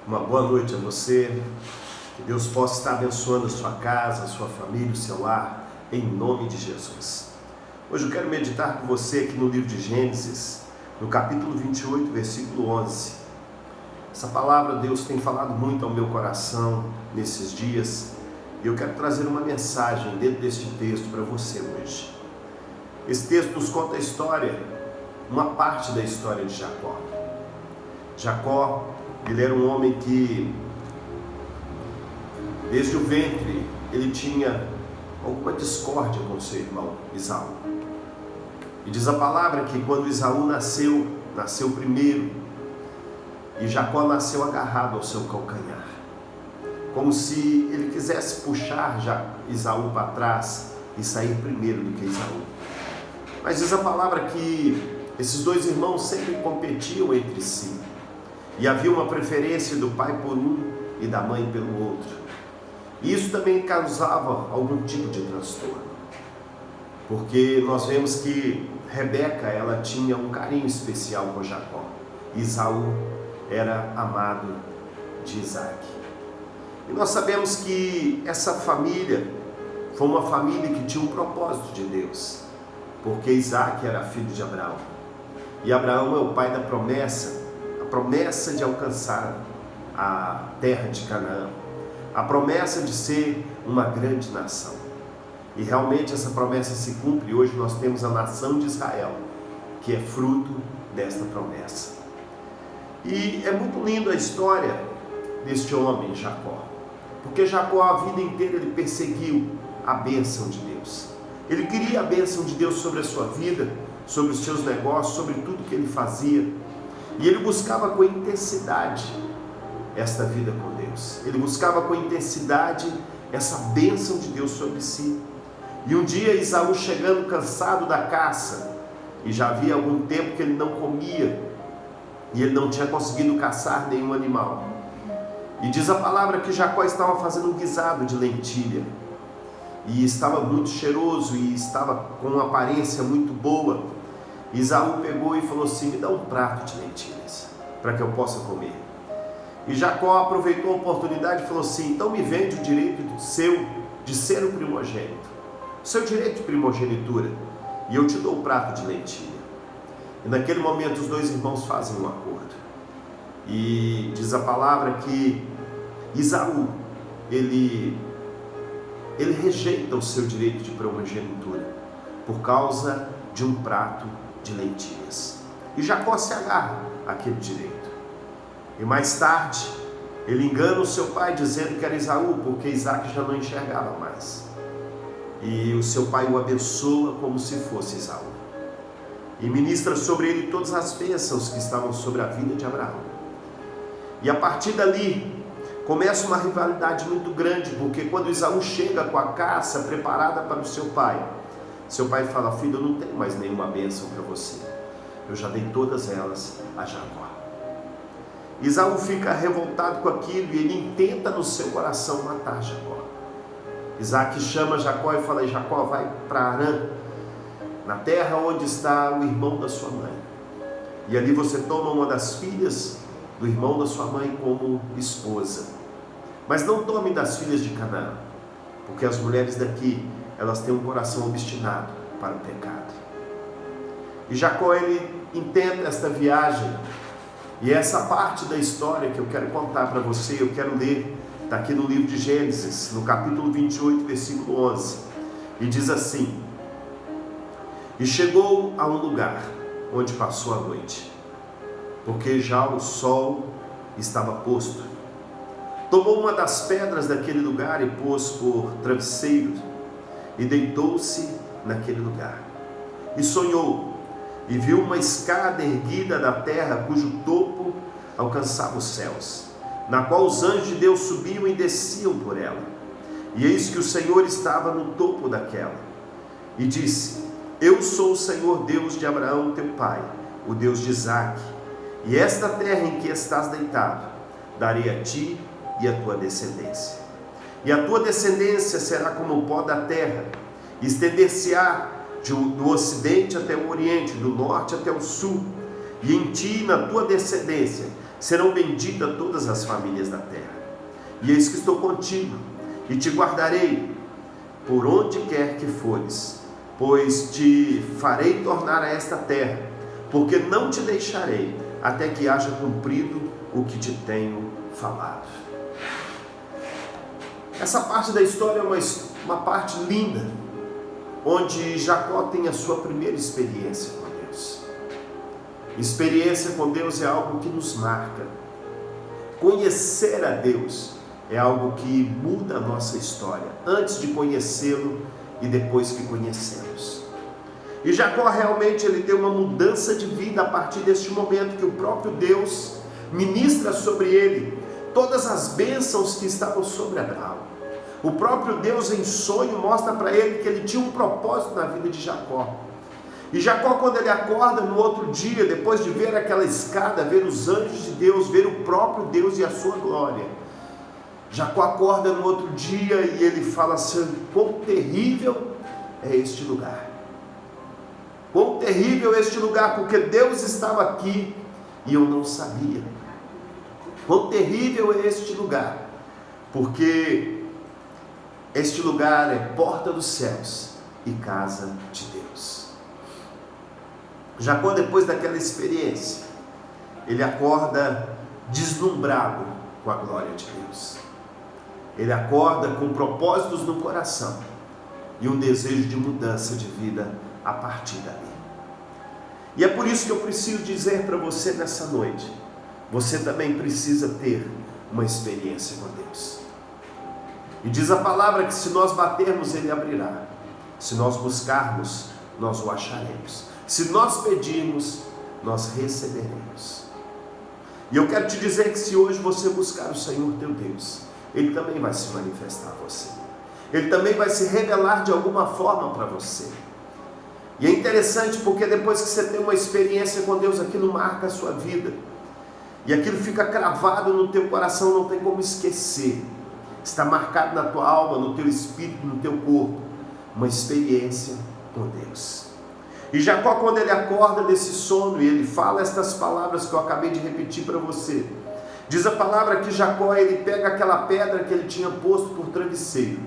Uma boa noite a você, que Deus possa estar abençoando a sua casa, a sua família, o seu lar, em nome de Jesus. Hoje eu quero meditar com você aqui no livro de Gênesis, no capítulo 28, versículo 11. Essa palavra Deus tem falado muito ao meu coração nesses dias, e eu quero trazer uma mensagem dentro deste texto para você hoje. Esse texto nos conta a história, uma parte da história de Jacó. Jacó, ele era um homem que, desde o ventre, ele tinha alguma discórdia com seu irmão Esaú. E diz a palavra que quando Esaú nasceu primeiro, e Jacó nasceu agarrado ao seu calcanhar, como se ele quisesse puxar Esaú para trás e sair primeiro do que Esaú. Mas diz a palavra que esses dois irmãos sempre competiam entre si, e havia uma preferência do pai por um e da mãe pelo outro. E isso também causava algum tipo de transtorno, porque nós vemos que Rebeca, ela tinha um carinho especial com Jacó. Esaú era amado de Isaac. E nós sabemos que essa família foi uma família que tinha um propósito de Deus, porque Isaac era filho de Abraão. E Abraão é o pai da promessa, a promessa de alcançar a terra de Canaã, a promessa de ser uma grande nação. E realmente essa promessa se cumpre. Hoje nós temos a nação de Israel, que é fruto desta promessa. E é muito lindo a história deste homem, Jacó, porque Jacó a vida inteira ele perseguiu a bênção de Deus. Ele queria a bênção de Deus sobre a sua vida, sobre os seus negócios, sobre tudo que ele fazia. E ele buscava com intensidade esta vida com Deus. Ele buscava com intensidade essa bênção de Deus sobre si. E um dia Esaú, chegando cansado da caça, e já havia algum tempo que ele não comia, e ele não tinha conseguido caçar nenhum animal. E diz a palavra que Jacó estava fazendo um guisado de lentilha, e estava muito cheiroso, e estava com uma aparência muito boa. Esaú pegou e falou assim: me dá um prato de lentilhas, para que eu possa comer. E Jacó aproveitou a oportunidade e falou assim: então me vende o direito seu de ser o primogênito, o seu direito de primogenitura, e eu te dou o prato de lentilha. E naquele momento os dois irmãos fazem um acordo. E diz a palavra que Esaú, ele rejeita o seu direito de primogenitura por causa de um prato de lentilhas. E Jacó se agarra àquele direito. E mais tarde, ele engana o seu pai dizendo que era Esaú, porque Isaac já não enxergava mais. E o seu pai o abençoa como se fosse Esaú. E ministra sobre ele todas as bênçãos que estavam sobre a vida de Abraão. E a partir dali, começa uma rivalidade muito grande, porque quando Esaú chega com a caça preparada para o seu pai fala: filho, eu não tenho mais nenhuma bênção para você, eu já dei todas elas a Jacó. Esaú fica revoltado com aquilo e ele intenta no seu coração matar Jacó. Isaac chama Jacó e fala: Jacó, vai para Arã, na terra onde está o irmão da sua mãe, e ali você toma uma das filhas do irmão da sua mãe como esposa. Mas não tome das filhas de Canaã, porque as mulheres daqui, elas têm um coração obstinado para o pecado. E Jacó, ele intenta esta viagem, e essa parte da história que eu quero contar para você, eu quero ler, está aqui no livro de Gênesis, no capítulo 28, versículo 11, e diz assim: e chegou a um lugar onde passou a noite, porque já o sol estava posto. Tomou uma das pedras daquele lugar e pôs por travesseiro, e deitou-se naquele lugar. E sonhou, e viu uma escada erguida da terra, cujo topo alcançava os céus, na qual os anjos de Deus subiam e desciam por ela. E eis que o Senhor estava no topo daquela, e disse: eu sou o Senhor Deus de Abraão teu pai, o Deus de Isaac, e esta terra em que estás deitado, darei a ti e a tua descendência. E a tua descendência será como o pó da terra, estender-se-á do ocidente até o oriente, do norte até o sul, e em ti e na tua descendência serão benditas todas as famílias da terra. E eis que estou contigo, e te guardarei por onde quer que fores, pois te farei tornar a esta terra, porque não te deixarei, até que haja cumprido o que te tenho falado. Essa parte da história é uma parte linda, onde Jacó tem a sua primeira experiência com Deus. Experiência com Deus é algo que nos marca. Conhecer a Deus é algo que muda a nossa história, antes de conhecê-lo e depois que conhecemos. E Jacó realmente ele tem uma mudança de vida a partir deste momento que o próprio Deus ministra sobre ele todas as bênçãos que estavam sobre Abraão. O próprio Deus em sonho mostra para ele que ele tinha um propósito na vida de Jacó. E Jacó, quando ele acorda no outro dia, depois de ver aquela escada, ver os anjos de Deus, ver o próprio Deus e a sua glória, Jacó acorda no outro dia e ele fala assim: quão terrível é este lugar. Quão terrível é este lugar, porque Deus estava aqui e eu não sabia. Quão terrível é este lugar, porque este lugar é porta dos céus e casa de Deus. Jacó, depois daquela experiência, ele acorda deslumbrado com a glória de Deus. Ele acorda com propósitos no coração e um desejo de mudança de vida a partir dali. E é por isso que eu preciso dizer para você nessa noite: você também precisa ter uma experiência com Deus. E diz a palavra que se nós batermos, Ele abrirá. Se nós buscarmos, nós o acharemos. Se nós pedirmos, nós receberemos. E eu quero te dizer que se hoje você buscar o Senhor teu Deus, Ele também vai se manifestar a você. Ele também vai se revelar de alguma forma para você. E é interessante porque depois que você tem uma experiência com Deus, aquilo marca a sua vida. E aquilo fica cravado no teu coração, não tem como esquecer. Está marcado na tua alma, no teu espírito, no teu corpo. Uma experiência com Deus. E Jacó, quando ele acorda desse sono e ele fala estas palavras que eu acabei de repetir para você, diz a palavra que Jacó, ele pega aquela pedra que ele tinha posto por travesseiro,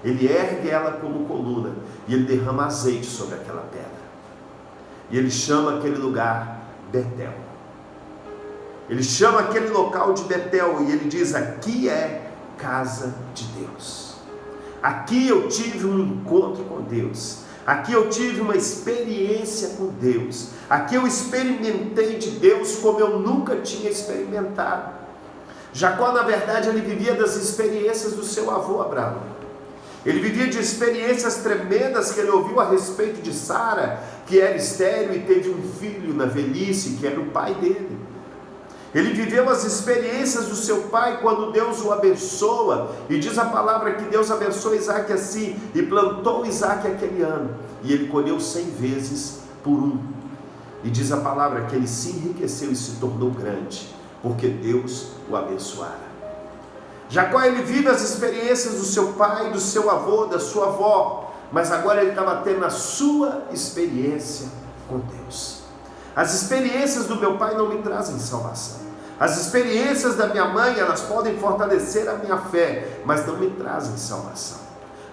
ele ergue ela como coluna e ele derrama azeite sobre aquela pedra. E ele chama aquele lugar Betel. Ele chama aquele local de Betel e ele diz: aqui é casa de Deus. Aqui eu tive um encontro com Deus. Aqui eu tive uma experiência com Deus. Aqui eu experimentei de Deus como eu nunca tinha experimentado. Jacó, na verdade, ele vivia das experiências do seu avô Abraão. Ele vivia de experiências tremendas que ele ouviu a respeito de Sara, que era estéril e teve um filho na velhice, que era o pai dele. Ele viveu as experiências do seu pai quando Deus o abençoa, e diz a palavra que Deus abençoou Isaac assim, e plantou Isaac aquele ano, e ele colheu 100 vezes por 1. E diz a palavra que ele se enriqueceu e se tornou grande, porque Deus o abençoara. Jacó, ele vive as experiências do seu pai, do seu avô, da sua avó, mas agora ele estava tendo a sua experiência com Deus. As experiências do meu pai não me trazem salvação. As experiências da minha mãe, elas podem fortalecer a minha fé, mas não me trazem salvação.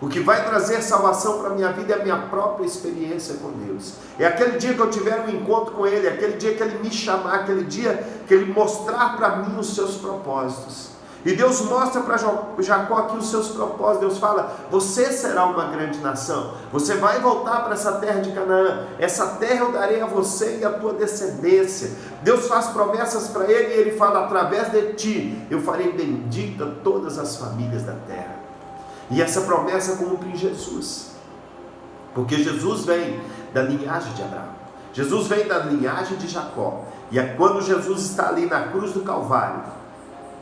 O que vai trazer salvação para a minha vida é a minha própria experiência com Deus. É aquele dia que eu tiver um encontro com Ele, aquele dia que Ele me chamar, aquele dia que Ele mostrar para mim os seus propósitos. E Deus mostra para Jacó aqui os seus propósitos. Deus fala: você será uma grande nação, você vai voltar para essa terra de Canaã, essa terra eu darei a você e a tua descendência. Deus faz promessas para ele e ele fala: através de ti eu farei bendita todas as famílias da terra. E essa promessa cumpre em Jesus, porque Jesus vem da linhagem de Abraão, Jesus vem da linhagem de Jacó. E é quando Jesus está ali na cruz do Calvário,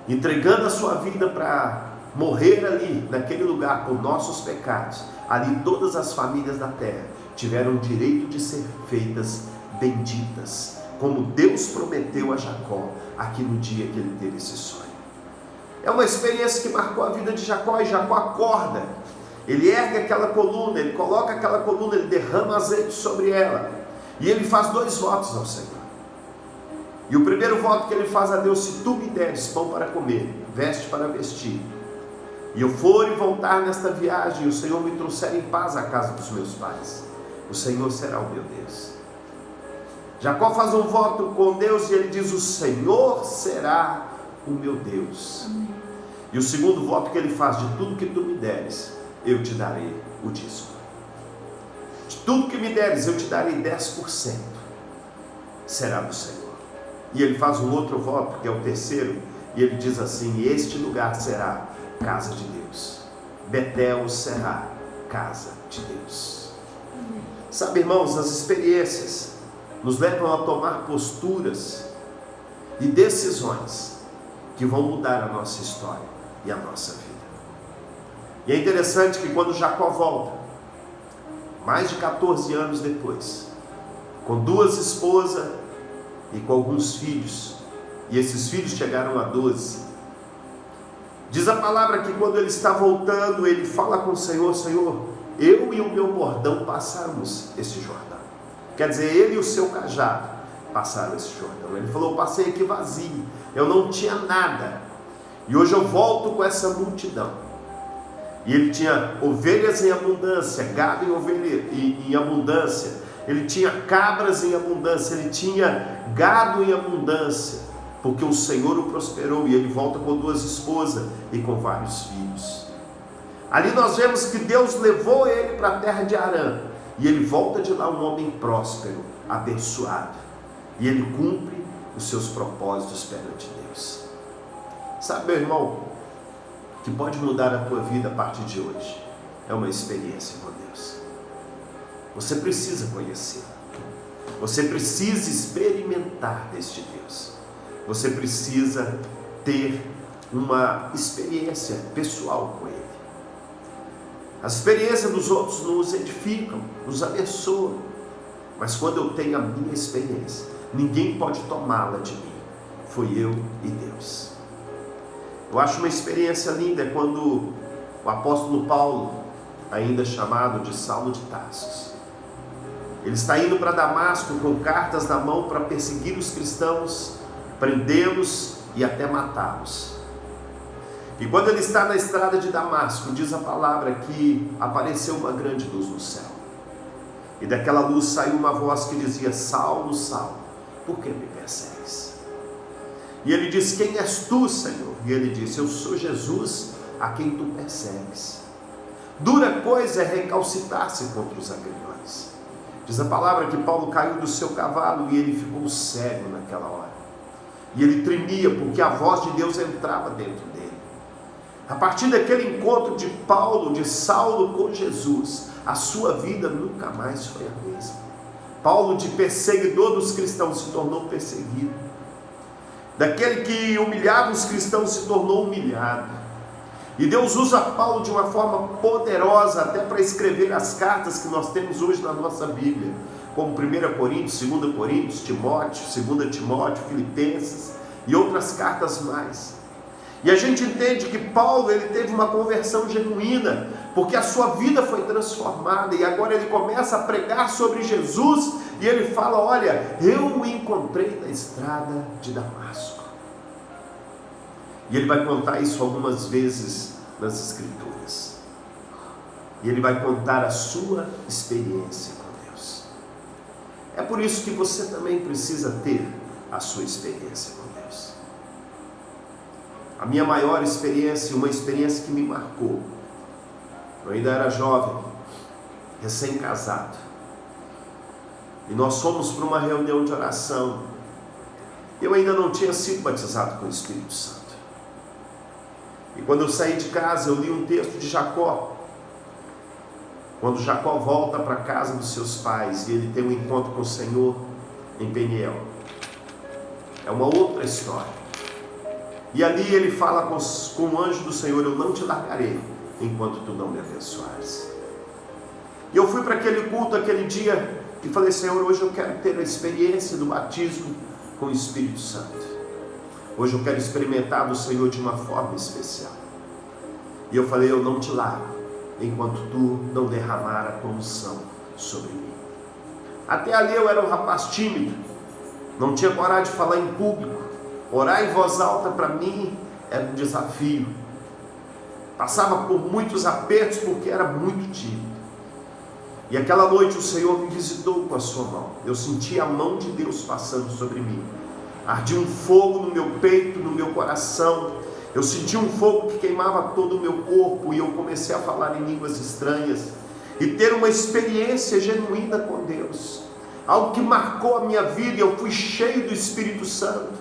entregando a sua vida para morrer ali, naquele lugar, por nossos pecados, ali todas as famílias da terra tiveram o direito de ser feitas benditas, como Deus prometeu a Jacó, aqui no dia que ele teve esse sonho. É uma experiência que marcou a vida de Jacó, e Jacó acorda, ele ergue aquela coluna, ele coloca aquela coluna, ele derrama azeite sobre ela, e ele faz 2 votos ao Senhor. E o primeiro voto que ele faz a Deus: se tu me deres pão para comer, veste para vestir, e eu for e voltar nesta viagem, e o Senhor me trouxer em paz à casa dos meus pais, o Senhor será o meu Deus. Jacó faz um voto com Deus e ele diz: o Senhor será o meu Deus. Amém. E o segundo voto que ele faz: de tudo que tu me deres, eu te darei o dízimo. De tudo que me deres, eu te darei 10%. Será do Senhor. E ele faz um outro voto, que é o terceiro, e ele diz assim: este lugar será casa de Deus. Betel será casa de Deus. Amém. Sabe, irmãos, as experiências nos levam a tomar posturas e decisões que vão mudar a nossa história e a nossa vida. E é interessante que quando Jacó volta, mais de 14 anos depois, com 2 esposas e com alguns filhos, e esses filhos chegaram a 12, diz a palavra que quando ele está voltando, ele fala com o Senhor: Senhor, eu e o meu bordão passamos esse Jordão. Quer dizer, ele e o seu cajado passaram esse Jordão. Ele falou: eu passei aqui vazio, eu não tinha nada, e hoje eu volto com essa multidão. E ele tinha ovelhas em abundância, gado em abundância, ele tinha cabras em abundância, ele tinha gado em abundância, porque o Senhor o prosperou. E ele volta com 2 esposas e com vários filhos. Ali nós vemos que Deus levou ele para a terra de Harã, e ele volta de lá um homem próspero, abençoado, e ele cumpre os seus propósitos perante Deus. Sabe, meu irmão, que pode mudar a tua vida a partir de hoje é uma experiência com Deus. Você precisa conhecê-lo, você precisa experimentar deste Deus, você precisa ter uma experiência pessoal com Ele. As experiências dos outros nos edificam, nos abençoam, mas quando eu tenho a minha experiência, ninguém pode tomá-la de mim. Foi eu e Deus. Eu acho uma experiência linda quando o apóstolo Paulo, ainda chamado de Saulo de Tarso, ele está indo para Damasco com cartas na mão para perseguir os cristãos, prendê-los e até matá-los. E quando ele está na estrada de Damasco, diz a palavra que apareceu uma grande luz no céu. E daquela luz saiu uma voz que dizia: Saulo, Saulo, por que me persegues? E ele disse: quem és tu, Senhor? E ele disse: eu sou Jesus, a quem tu persegues. Dura coisa é recalcitar-se contra os agrilhões. Diz a palavra que Paulo caiu do seu cavalo e ele ficou cego naquela hora. E ele tremia porque a voz de Deus entrava dentro dele. A partir daquele encontro de Paulo, de Saulo com Jesus, a sua vida nunca mais foi a mesma. Paulo, de perseguidor dos cristãos, se tornou perseguido. Daquele que humilhava os cristãos, se tornou humilhado. E Deus usa Paulo de uma forma poderosa até para escrever as cartas que nós temos hoje na nossa Bíblia, como 1 Coríntios, 2 Coríntios, Timóteo, 2 Timóteo, Filipenses e outras cartas mais. E a gente entende que Paulo, ele teve uma conversão genuína, porque a sua vida foi transformada, e agora ele começa a pregar sobre Jesus, e ele fala: olha, eu o encontrei na estrada de Damasco. E ele vai contar isso algumas vezes nas Escrituras. E ele vai contar a sua experiência com Deus. É por isso que você também precisa ter a sua experiência com Deus. A minha maior experiência, uma experiência que me marcou, eu ainda era jovem, recém-casado, e nós fomos para uma reunião de oração. Eu ainda não tinha sido batizado com o Espírito Santo. E quando eu saí de casa, eu li um texto de Jacó. Quando Jacó volta para a casa dos seus pais e ele tem um encontro com o Senhor em Peniel. É uma outra história. E ali ele fala com o anjo do Senhor: eu não te largarei enquanto tu não me abençoares. E eu fui para aquele culto, aquele dia, e falei: Senhor, hoje eu quero ter a experiência do batismo com o Espírito Santo. Hoje eu quero experimentar do Senhor de uma forma especial. E eu falei: eu não te largo enquanto tu não derramar a tua unção sobre mim. Até ali eu era um rapaz tímido, Não tinha coragem de falar em público. Orar em voz alta para mim era um desafio. Passava por muitos apertos porque era muito tímido. E aquela noite o Senhor me visitou com a sua mão. Eu senti a mão de Deus passando sobre mim. Ardia um fogo no meu peito, no meu coração. Eu senti um fogo que queimava todo o meu corpo. E eu comecei a falar em línguas estranhas e ter uma experiência genuína com Deus. Algo que marcou a minha vida. Eu fui cheio do Espírito Santo.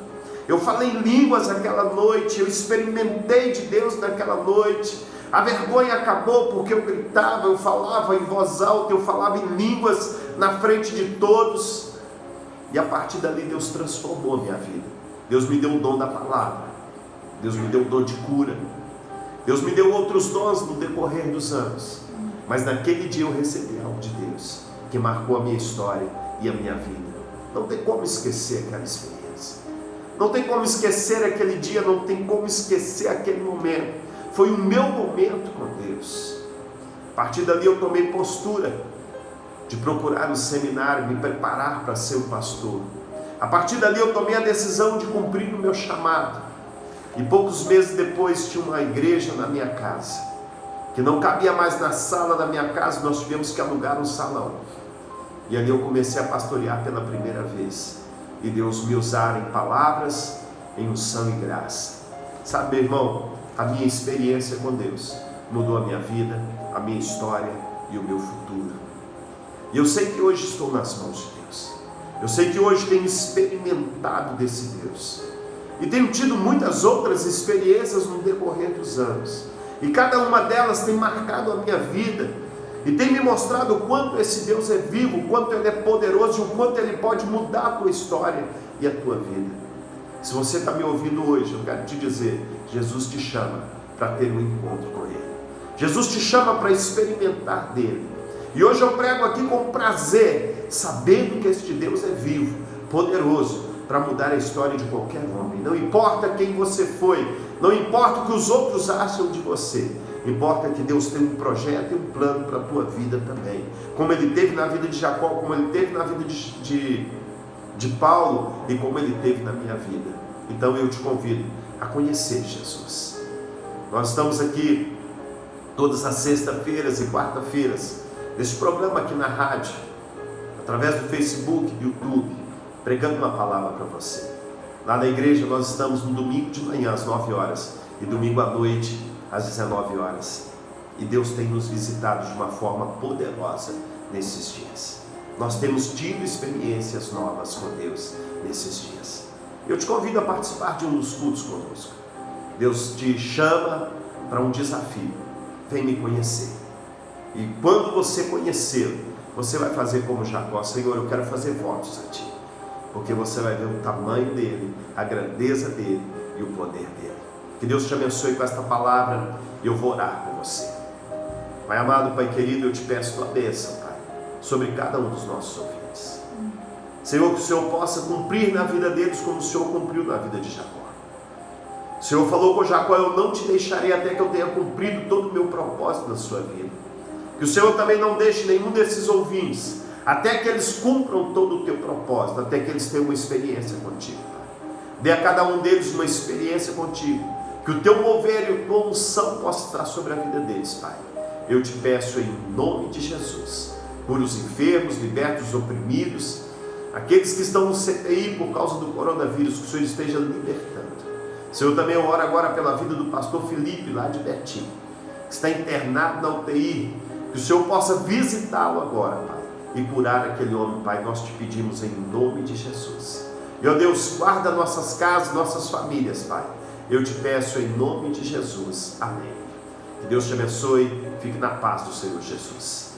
Eu falei em línguas aquela noite. Eu experimentei de Deus naquela noite. A vergonha acabou porque eu gritava, eu falava em voz alta, eu falava em línguas na frente de todos. E a partir dali Deus transformou a minha vida. Deus me deu o dom da palavra. Deus me deu o dom de cura. Deus me deu outros dons no decorrer dos anos. Mas naquele dia eu recebi algo de Deus que marcou a minha história e a minha vida. Não tem como esquecer aquela experiência. Não tem como esquecer aquele dia, não tem como esquecer aquele momento. Foi o meu momento com Deus. A partir dali eu tomei postura de procurar um seminário, me preparar para ser um pastor. A partir dali eu tomei a decisão de cumprir o meu chamado. E poucos meses depois tinha uma igreja na minha casa, que não cabia mais na sala da minha casa, nós tivemos que alugar um salão. E ali eu comecei a pastorear pela primeira vez. E Deus me usar em palavras, em unção e graça. Sabe, meu irmão, a minha experiência com Deus mudou a minha vida, a minha história e o meu futuro. E eu sei que hoje estou nas mãos de Deus. Eu sei que hoje tenho experimentado desse Deus. E tenho tido muitas outras experiências no decorrer dos anos. E cada uma delas tem marcado a minha vida. E tem me mostrado o quanto esse Deus é vivo, o quanto Ele é poderoso e o quanto Ele pode mudar a tua história e a tua vida. Se você está me ouvindo hoje, eu quero te dizer, Jesus te chama para ter um encontro com Ele. Jesus te chama para experimentar dEle. E hoje eu prego aqui com prazer, sabendo que este Deus é vivo, poderoso, para mudar a história de qualquer homem. Não importa quem você foi, não importa o que os outros acham de você, importa que Deus tem um projeto e um plano para a tua vida também. Como Ele teve na vida de Jacó, como Ele teve na vida de Paulo e como Ele teve na minha vida. Então eu te convido a conhecer Jesus. Nós estamos aqui todas as sextas-feiras e quarta-feiras nesse programa aqui na rádio, através do Facebook, do YouTube, pregando uma palavra para você. Lá na igreja nós estamos no domingo de manhã às 9 horas e domingo à noite às 19 horas. E Deus tem nos visitado de uma forma poderosa nesses dias. Nós temos tido experiências novas com Deus nesses dias. Eu te convido a participar de um dos cultos conosco. Deus te chama para um desafio. Vem me conhecer. E quando você conhecê-lo, você vai fazer como Jacó: Senhor, eu quero fazer votos a Ti. Porque você vai ver o tamanho dEle, a grandeza dEle e o poder dEle. Que Deus te abençoe com esta palavra e eu vou orar por você. Pai amado, Pai querido, eu te peço Tua bênção, Pai, sobre cada um dos nossos ouvintes. Senhor, que o Senhor possa cumprir na vida deles como o Senhor cumpriu na vida de Jacó. O Senhor falou com Jacó: eu não te deixarei até que eu tenha cumprido todo o meu propósito na sua vida. Que o Senhor também não deixe nenhum desses ouvintes até que eles cumpram todo o teu propósito, até que eles tenham uma experiência contigo, Pai. Dê a cada um deles uma experiência contigo, que o teu mover e a tua unção possa estar sobre a vida deles, Pai. Eu te peço em nome de Jesus, cura os enfermos, liberta os oprimidos, aqueles que estão no CTI por causa do coronavírus, que o Senhor esteja libertando. Senhor, também eu oro agora pela vida do pastor Felipe, lá de Betim, que está internado na UTI, que o Senhor possa visitá-lo agora, Pai, e curar aquele homem, Pai. Nós te pedimos em nome de Jesus. E ó Deus, guarda nossas casas, nossas famílias, Pai. Eu te peço em nome de Jesus. Amém. Que Deus te abençoe. Fique na paz do Senhor Jesus.